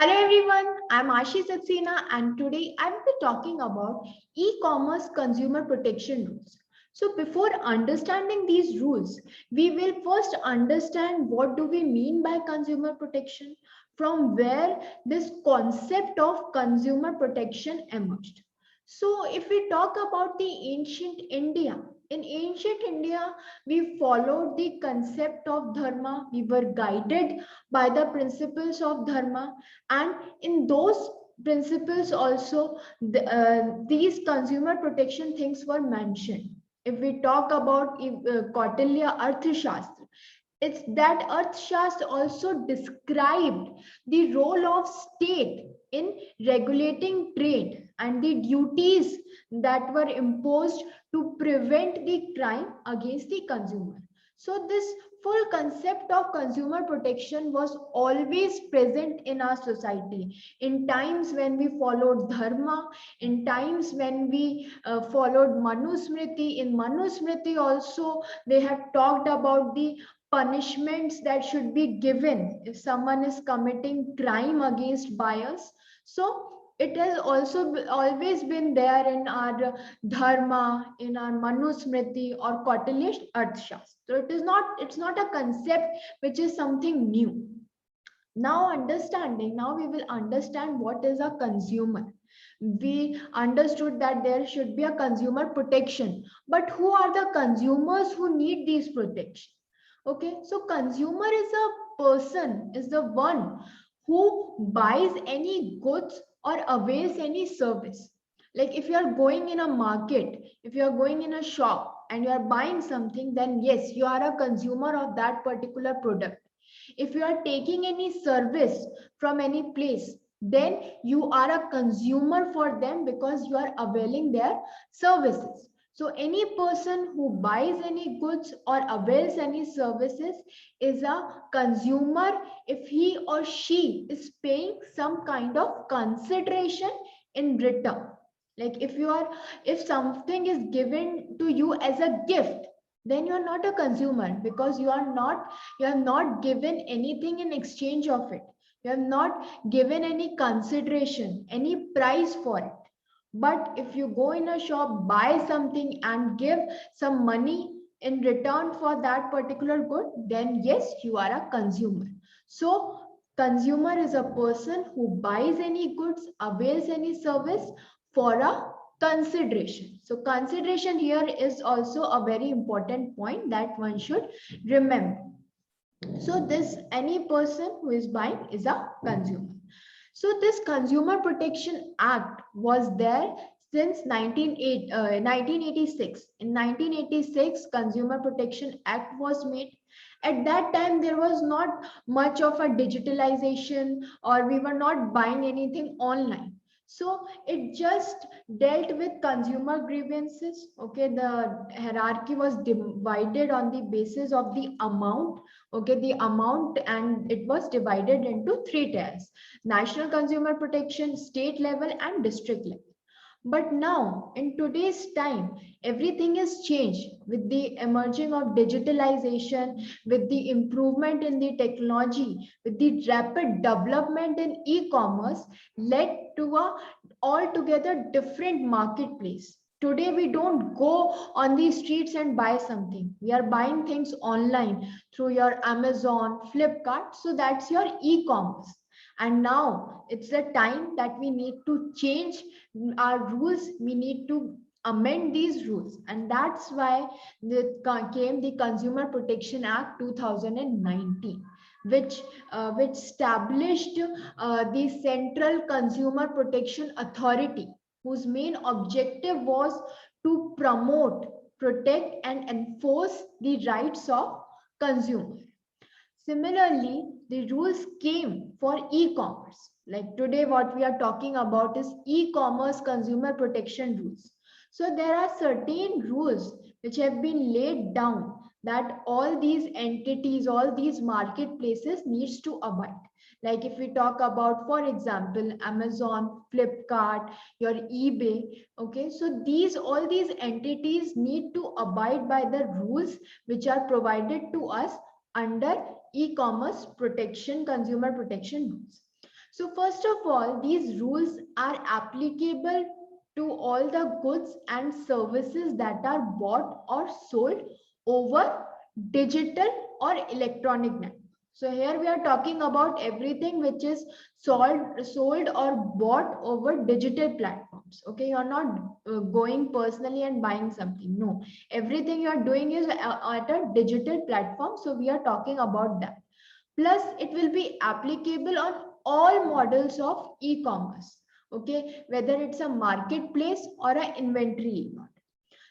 Hello everyone, I'm Ashi Saxena and today I will be talking about e-commerce consumer protection rules. So before understanding these rules, we will first understand what do we mean by consumer protection, from where this concept of consumer protection emerged. So if we talk about the ancient India, in ancient India, we followed the concept of dharma, we were guided by the principles of dharma, and in those principles also these consumer protection things were mentioned. If we talk about Kautilya Arthashastra, it's that Arthashastra also described the role of state in regulating trade and the duties that were imposed to prevent the crime against the consumer. So this full concept of consumer protection was always present in our society. In times when we followed dharma, in times when we followed Manusmriti, in Manusmriti also they have talked about the punishments that should be given if someone is committing crime against buyers. So it has also always been there in our dharma, in our Manusmriti or Kautilya Arthashastra. So it's not a concept which is something new. Now we will understand what is a consumer. We understood that there should be a consumer protection, but who are the consumers who need these protection? Okay, so consumer is a person, is the one who buys any goods or avails any service. Like if you are going in a market, if you are going in a shop and you are buying something, then yes, you are a consumer of that particular product. If you are taking any service from any place, then you are a consumer for them because you are availing their services. So any person who buys any goods or avails any services is a consumer if he or she is paying some kind of consideration in return. Like if something is given to you as a gift, then you are not a consumer because you have not given anything in exchange of it. You have not given any consideration, any price for it. But if you go in a shop, buy something and give some money in return for that particular good, then yes, you are a consumer. So consumer is a person who buys any goods, avails any service for a consideration. So consideration here is also a very important point that one should remember. So this any person who is buying is a consumer. So this Consumer Protection Act was there since 1986. In 1986, Consumer Protection Act was made. At that time, there was not much of a digitalization, or we were not buying anything online. So it just dealt with consumer grievances. Okay, the hierarchy was divided on the basis of the amount. Okay, the amount, and it was divided into three tiers: national consumer protection, state level, and district level. But now, in today's time, everything is changed with the emerging of digitalization, with the improvement in the technology, with the rapid development in e-commerce, led to a altogether different marketplace. Today, we don't go on the streets and buy something. We are buying things online through your Amazon, Flipkart. So that's your e-commerce. And now it's the time that we need to change our rules. We need to amend these rules, and that's why came the Consumer Protection Act 2019, which established the Central Consumer Protection Authority, whose main objective was to promote, protect, and enforce the rights of consumers. Similarly, the rules came for e-commerce. Like today, what we are talking about is e-commerce consumer protection rules. So there are certain rules which have been laid down that all these entities, all these marketplaces needs to abide. Like if we talk about, for example, Amazon, Flipkart, your eBay, okay, so all these entities need to abide by the rules which are provided to us under e-commerce protection, consumer protection rules. So first of all, these rules are applicable to all the goods and services that are bought or sold over digital or electronic network. So here we are talking about everything which is sold or bought over digital platforms. Okay, you're not going personally and buying something. No, everything you're doing is at a digital platform. So we are talking about that. Plus it will be applicable on all models of e-commerce, okay, whether it's a marketplace or an inventory model.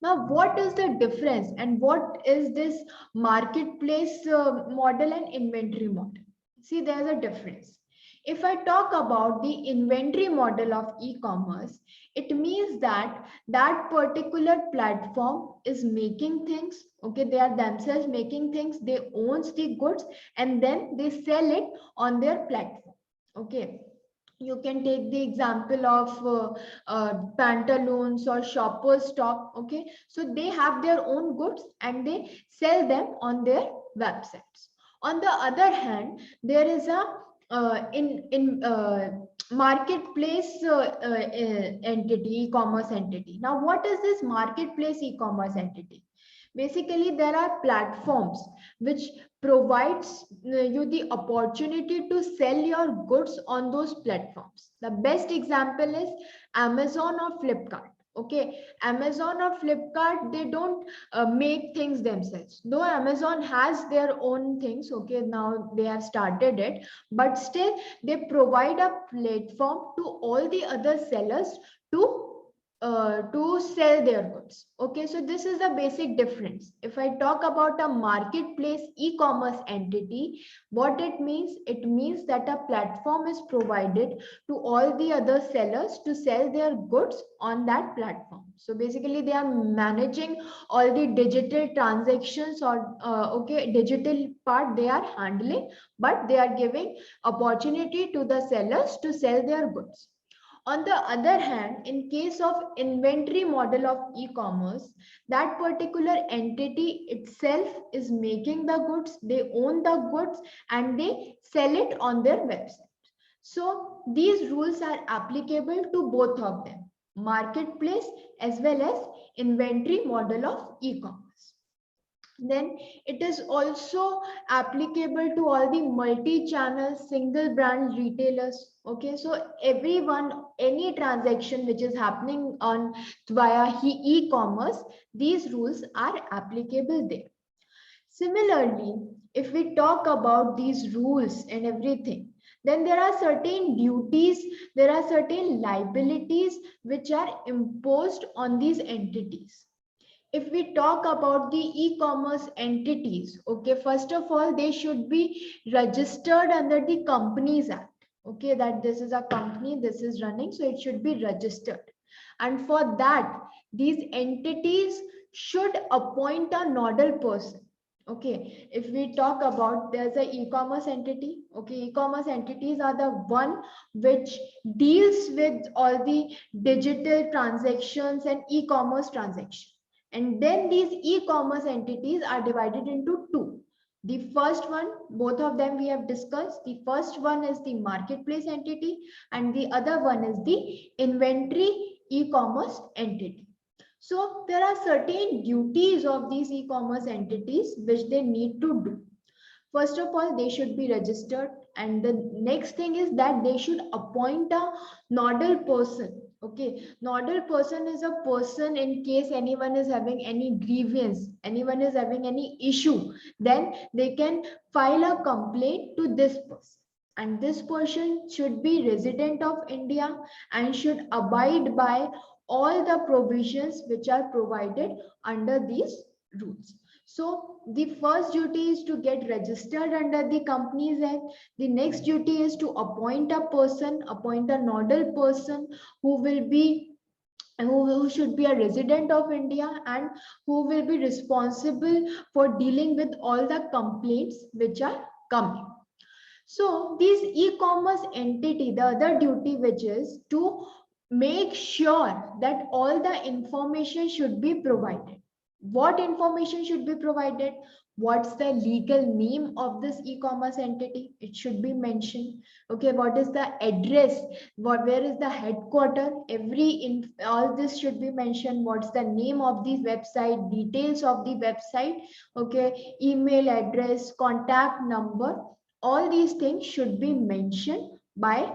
Now what is the difference and what is this marketplace model and inventory model? See, there's a difference. If I talk about the inventory model of e-commerce, it means that that particular platform is making things, okay, they are themselves making things, they owns the goods and then they sell it on their platform. Okay, you can take the example of pantaloons or Shoppers Stop. Okay, so they have their own goods and they sell them on their websites. On the other hand, there is a in marketplace entity, e-commerce entity. Now what is this marketplace e-commerce entity? Basically there are platforms which provides you the opportunity to sell your goods on those platforms. The best example is Amazon or Flipkart. Okay, Amazon or Flipkart, they don't make things themselves, though Amazon has their own things. Okay, now they have started it, but still they provide a platform to all the other sellers to sell their goods. Okay, so this is the basic difference. If I talk about a marketplace e-commerce entity, what it means that a platform is provided to all the other sellers to sell their goods on that platform. So basically they are managing all the digital transactions or okay, digital part they are handling, but they are giving opportunity to the sellers to sell their goods. On the other hand, in case of inventory model of e-commerce, that particular entity itself is making the goods, they own the goods and they sell it on their website. So these rules are applicable to both of them, marketplace as well as inventory model of e-commerce. Then it is also applicable to all the multi-channel single brand retailers. Okay, so everyone, any transaction which is happening on via e-commerce, these rules are applicable there. Similarly, if we talk about these rules and everything, then there are certain duties, there are certain liabilities which are imposed on these entities. If we talk about the e-commerce entities, okay, first of all, they should be registered under the Companies Act. Okay, that this is a company, this is running, so it should be registered. And for that, these entities should appoint a nodal person. Okay, if we talk about there's a e-commerce entity. Okay, e-commerce entities are the one which deals with all the digital transactions and e-commerce transactions. And then these e-commerce entities are divided into two. The first one, both of them we have discussed. The first one is the marketplace entity and the other one is the inventory e-commerce entity. So there are certain duties of these e-commerce entities which they need to do. First of all, they should be registered, and the next thing is that they should appoint a nodal person. Okay, nodal person is a person in case anyone is having any grievance, anyone is having any issue, then they can file a complaint to this person. And this person should be resident of India and should abide by all the provisions which are provided under these rules. So the first duty is to get registered under the Companies Act. The next duty is to appoint a person, appoint a nodal person who will be who should be a resident of India and who will be responsible for dealing with all the complaints which are coming. So these e-commerce entity, the other duty which is to make sure that all the information should be provided. What information should be provided? What's the legal name of this e-commerce entity? It should be mentioned. Okay, what is the address? Where is the headquarter? All this should be mentioned. What's the name of the website? Details of the website. Okay, email address, contact number. All these things should be mentioned by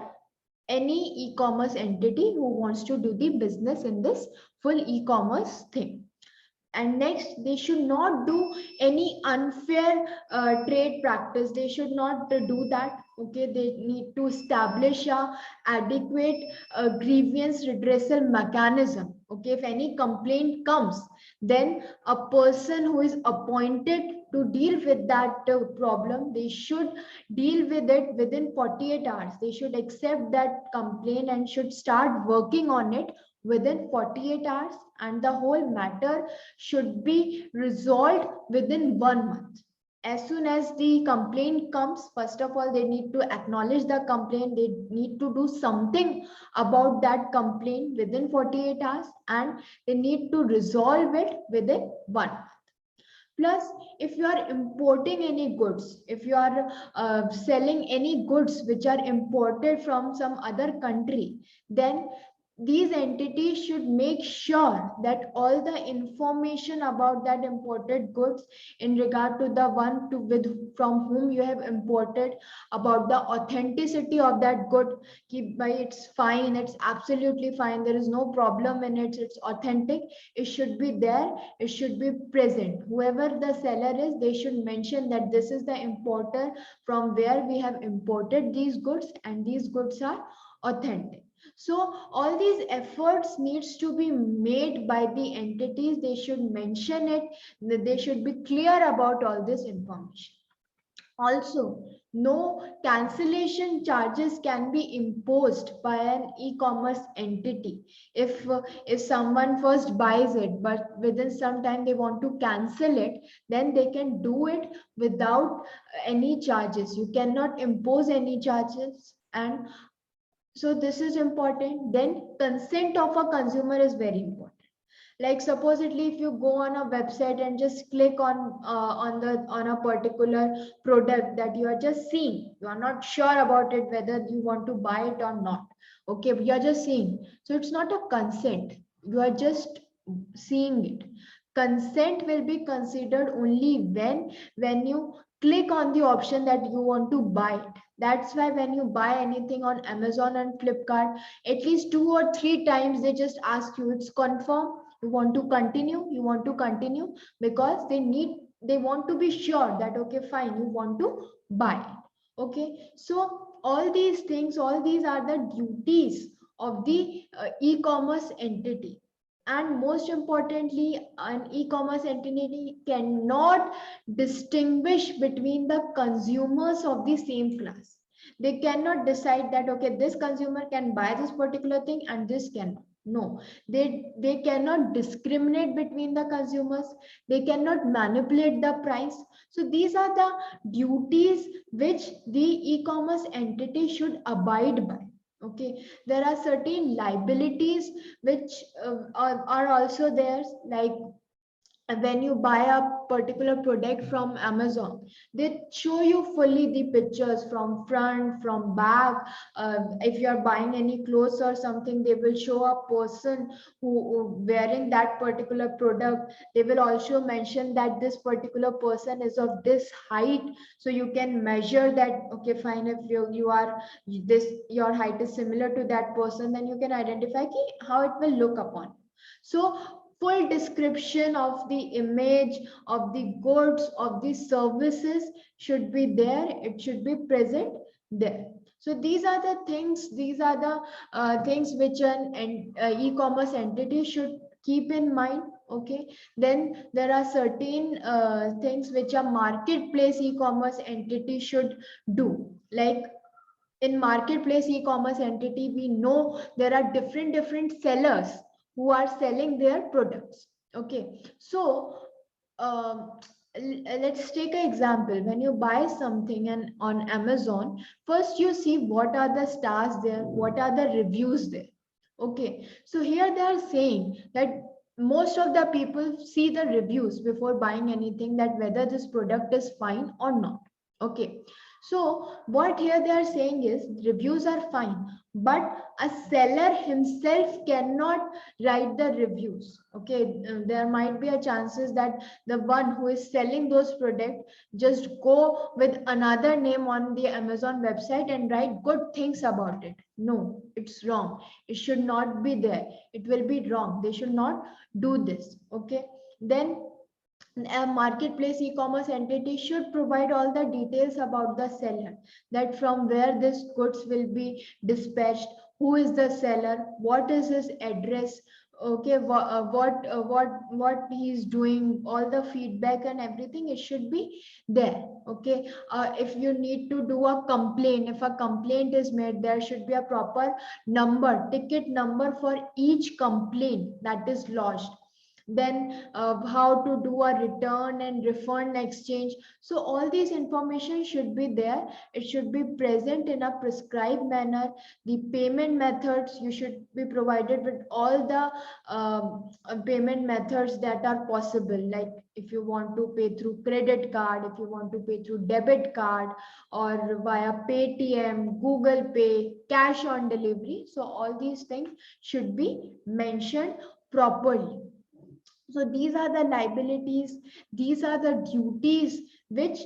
any e-commerce entity who wants to do the business in this full e-commerce thing. And next, they should not do any unfair trade practice. They should not do that. Okay, they need to establish a adequate grievance redressal mechanism. Okay, if any complaint comes, then a person who is appointed to deal with that problem, they should deal with it within 48 hours. They should accept that complaint and should start working on it within 48 hours, and the whole matter should be resolved within 1 month. As soon as the complaint comes, first of all, they need to acknowledge the complaint. They need to do something about that complaint within 48 hours, and they need to resolve it within 1 month. Plus, if you are importing any goods, if you are selling any goods which are imported from some other country, then these entities should make sure that all the information about that imported goods in regard to the one to with from whom you have imported, about the authenticity of that good, keep by it's fine, it's absolutely fine, there is no problem in it, it's authentic, it should be there, it should be present. Whoever the seller is, they should mention that this is the importer from where we have imported these goods, and these goods are authentic. So all these efforts needs to be made by the entities. They should mention it. They should be clear about all this information. Also, no cancellation charges can be imposed by an e-commerce entity. If someone first buys it, but within some time they want to cancel it, then they can do it without any charges. You cannot impose any charges, and so this is important. Then consent of a consumer is very important. Like supposedly if you go on a website and just click on a particular product that you are just seeing, you are not sure about it whether you want to buy it or not. Okay, you are just seeing, so it's not a consent, you are just seeing it. Consent will be considered only when you click on the option that you want to buy it. That's why when you buy anything on Amazon and Flipkart, at least 2 or 3 times they just ask you, it's confirmed, you want to continue, you want to continue, because they want to be sure that okay fine, you want to buy it. Okay, so all these things, all these are the duties of the e-commerce entity. And most importantly, an e-commerce entity cannot distinguish between the consumers of the same class. They cannot decide that okay, this consumer can buy this particular thing and this cannot. No, they cannot discriminate between the consumers. They cannot manipulate the price. So these are the duties which the e-commerce entity should abide by. Okay, there are certain liabilities which are also there, like when you buy a particular product from Amazon, they show you fully the pictures from front, from back. If you are buying any clothes or something, they will show a person who wearing that particular product. They will also mention that this particular person is of this height, so you can measure that. Okay, fine, if you are this, your height is similar to that person, then you can identify how it will look upon. So full description of the image, of the goods, of the services should be there, it should be present there. So these are the things, these are the things which an e-commerce entity should keep in mind. Okay, then there are certain things which a marketplace e-commerce entity should do. Like in marketplace e-commerce entity, we know there are different sellers who are selling their products. Okay, so um, let's take an example. When you buy something and on Amazon, first you see what are the stars there, what are the reviews there. Okay, so here they are saying that most of the people see the reviews before buying anything, that whether this product is fine or not. Okay, so what here they are saying is reviews are fine, but a seller himself cannot write the reviews. Okay, there might be a chances that the one who is selling those products just go with another name on the Amazon website and write good things about it. No, it's wrong. It should not be there. It will be wrong. They should not do this. Okay, then a marketplace e-commerce entity should provide all the details about the seller, that from where this goods will be dispatched, who is the seller, what is his address, okay, what he is doing, all the feedback and everything, it should be there. Okay, if you need to do a complaint, if a complaint is made, there should be a proper number, ticket number for each complaint that is lodged. Then how to do a return and refund exchange. So all these information should be there. It should be present in a prescribed manner. The payment methods, you should be provided with all the payment methods that are possible, like if you want to pay through credit card, if you want to pay through debit card, or via Paytm, Google Pay, cash on delivery. So all these things should be mentioned properly. So these are the liabilities, these are the duties which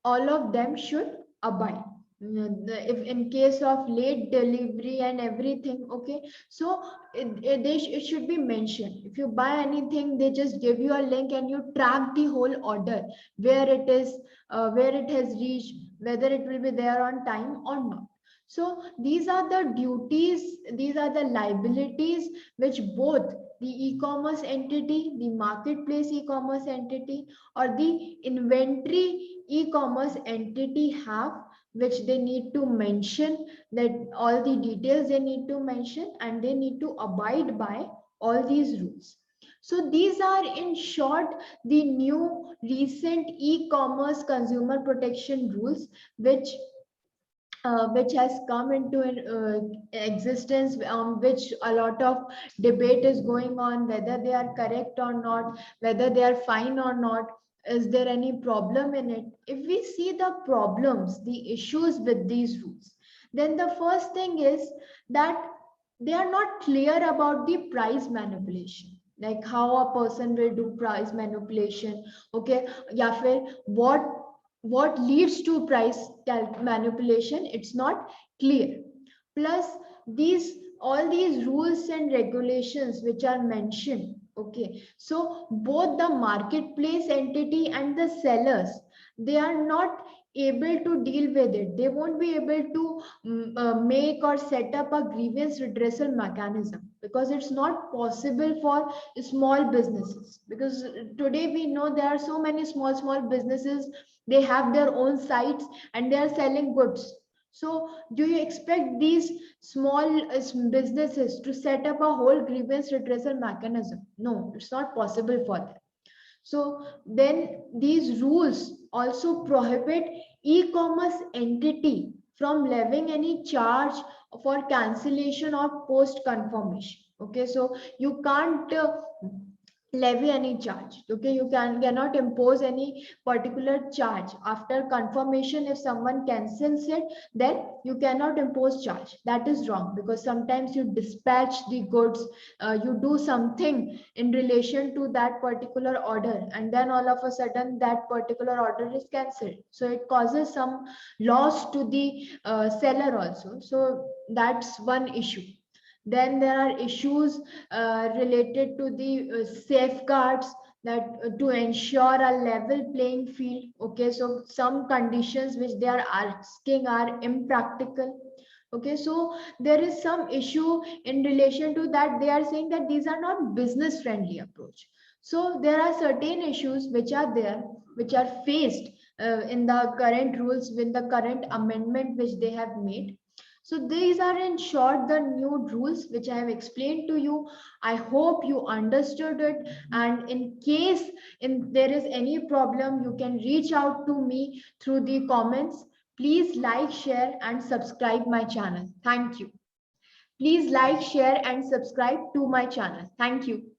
all of them should abide. If in case of late delivery and everything, okay, so it should be mentioned. If you buy anything, they just give you a link and you track the whole order, where it is, where it has reached, whether it will be there on time or not. So these are the duties, these are the liabilities which both the e-commerce entity, the marketplace e-commerce entity, or the inventory e-commerce entity have, which they need to mention, that all the details they need to mention, and they need to abide by all these rules. So these are in short the new recent e-commerce consumer protection rules, which has come into existence, which a lot of debate is going on, whether they are correct or not, whether they are fine or not, is there any problem in it. If we see the problems, the issues with these rules, then the first thing is that they are not clear about the price manipulation, like how a person will do price manipulation. Okay, या फिर what leads to price manipulation, it's not clear. Plus these, all these rules and regulations which are mentioned, okay, so both the marketplace entity and the sellers, they are not able to deal with it. They won't be able to make or set up a grievance redressal mechanism, because it's not possible for small businesses. Because today we know there are so many small businesses, they have their own sites and they are selling goods. So do you expect these small businesses to set up a whole grievance redressal mechanism? No, it's not possible for them. So then these rules also prohibit e-commerce entity from levying any charge for cancellation or post confirmation. Okay, so you can't levy any charge. Okay, you cannot impose any particular charge after confirmation. If someone cancels it, then you cannot impose charge. That is wrong, because sometimes you dispatch the goods, you do something in relation to that particular order, and then all of a sudden that particular order is cancelled, so it causes some loss to the seller also. So that's one issue. Then there are issues related to the safeguards, that to ensure a level playing field. Okay, so some conditions which they are asking are impractical. Okay, so there is some issue in relation to that. They are saying that these are not business friendly approach. So there are certain issues which are there, which are faced in the current rules, with the current amendment which they have made. So these are in short the new rules which I have explained to you. I hope you understood it. And in case there is any problem, you can reach out to me through the comments. Please like, share, and subscribe my channel. Thank you. Please like, share, and subscribe to my channel. Thank you.